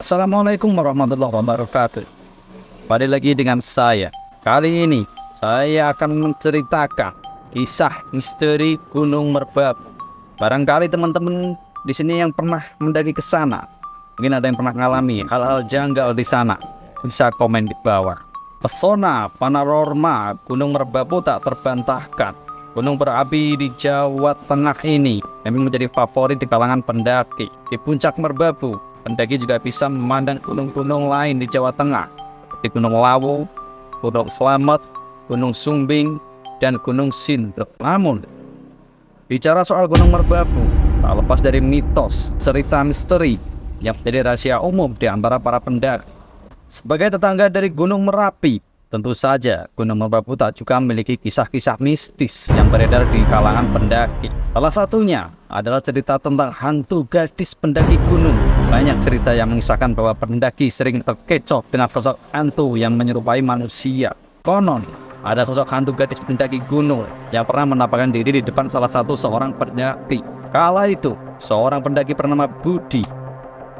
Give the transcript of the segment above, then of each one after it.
Assalamualaikum warahmatullahi wabarakatuh. Kembali lagi dengan saya. Kali ini saya akan menceritakan kisah misteri Gunung Merbabu. Barangkali teman-teman di sini yang pernah mendaki ke sana, mungkin ada yang pernah mengalami hal-hal janggal di sana, bisa komen di bawah. Pesona panorama Gunung Merbabu tak terbantahkan. Gunung berapi di Jawa Tengah ini memang menjadi favorit di kalangan pendaki. Di puncak Merbabu, pendaki juga bisa memandang gunung-gunung lain di Jawa Tengah, seperti Gunung Lawu, Gunung Slamet, Gunung Sumbing, dan Gunung Sindur. Namun, bicara soal Gunung Merbabu, tak lepas dari mitos, cerita misteri yang menjadi rahasia umum di antara para pendaki. Sebagai tetangga dari Gunung Merapi, tentu saja Gunung Merbabu tak juga memiliki kisah-kisah mistis yang beredar di kalangan pendaki. Salah satunya adalah cerita tentang hantu gadis pendaki gunung. Banyak cerita yang mengisahkan bahwa pendaki sering terkecoh dengan sosok hantu yang menyerupai manusia. Konon, ada sosok hantu gadis pendaki gunung yang pernah menampakkan diri di depan salah satu seorang pendaki. Kala itu, seorang pendaki bernama Budi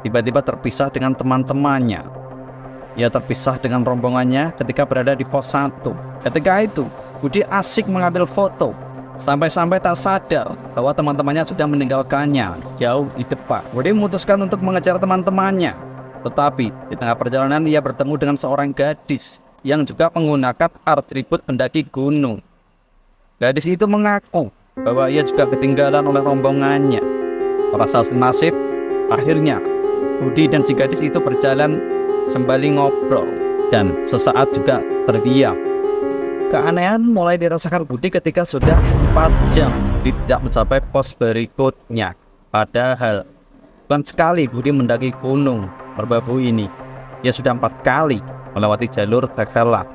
tiba-tiba terpisah dengan teman-temannya. Ia terpisah dengan rombongannya ketika berada di pos 1. Ketika itu, Budi asik mengambil foto. Sampai-sampai tak sadar bahwa teman-temannya sudah meninggalkannya jauh di depan. Budi memutuskan untuk mengejar teman-temannya. Tetapi di tengah perjalanan ia bertemu dengan seorang gadis yang juga menggunakan atribut pendaki gunung. Gadis itu mengaku bahwa ia juga ketinggalan oleh rombongannya. Merasa senasib, akhirnya Budi dan si gadis itu berjalan sembali ngobrol dan sesaat juga terdiam. Keanehan mulai dirasakan Budi ketika sudah 4 jam tidak mencapai pos berikutnya. Padahal bukan sekali Budi mendaki Gunung Merbabu ini. Ia sudah 4 kali melewati jalur Takala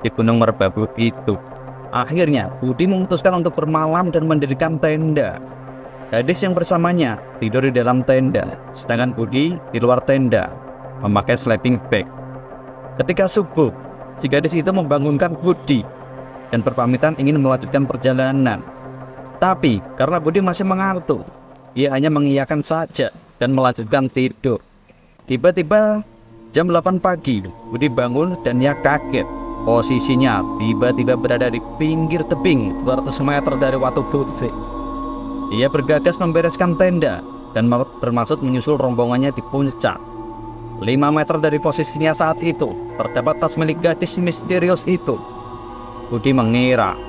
di Gunung Merbabu itu. Akhirnya Budi memutuskan untuk bermalam dan mendirikan tenda. Gadis yang bersamanya tidur di dalam tenda, sedangkan Budi di luar tenda memakai sleeping bag. Ketika subuh, si gadis itu membangunkan Budi dan berpamitan ingin melanjutkan perjalanan. Tapi karena Budi masih mengantuk, ia hanya mengiyakan saja dan melanjutkan tidur. Tiba-tiba jam 8 pagi, Budi bangun dan ia kaget. Posisinya tiba-tiba berada di pinggir tebing 200 meter dari Watu Gede. Ia bergegas membereskan tenda dan bermaksud menyusul rombongannya di puncak. 5 meter dari posisinya saat itu, terdapat tas milik gadis misterius itu. Budi mengira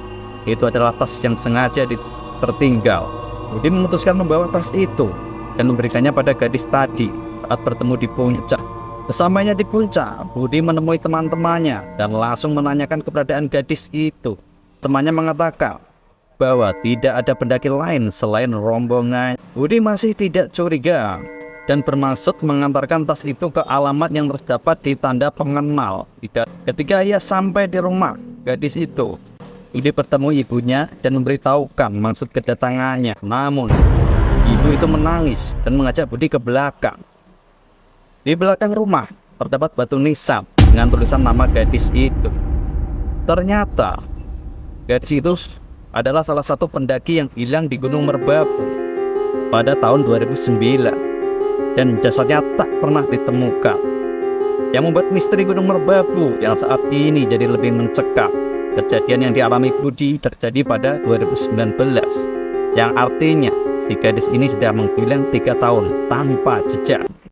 itu adalah tas yang sengaja tertinggal. Budi memutuskan membawa tas itu dan memberikannya pada gadis tadi saat bertemu di puncak. Sesampainya di puncak, Budi menemui teman-temannya dan langsung menanyakan keberadaan gadis itu. Temannya mengatakan bahwa tidak ada pendaki lain selain rombongan. Budi masih tidak curiga dan bermaksud mengantarkan tas itu ke alamat yang terdapat di tanda pengenal. Ketika ia sampai di rumah gadis itu, Budi bertemu ibunya dan memberitahukan maksud kedatangannya. Namun, ibu itu menangis dan mengajak Budi ke belakang. Di belakang rumah terdapat batu nisan dengan tulisan nama gadis itu. Ternyata, gadis itu adalah salah satu pendaki yang hilang di Gunung Merbabu pada tahun 2009. Dan jasadnya tak pernah ditemukan. Yang membuat misteri Gunung Merbabu yang saat ini jadi lebih mencekam. Kejadian yang dialami Budi terjadi pada 2019, yang artinya si gadis ini sudah menghilang 3 tahun tanpa jejak.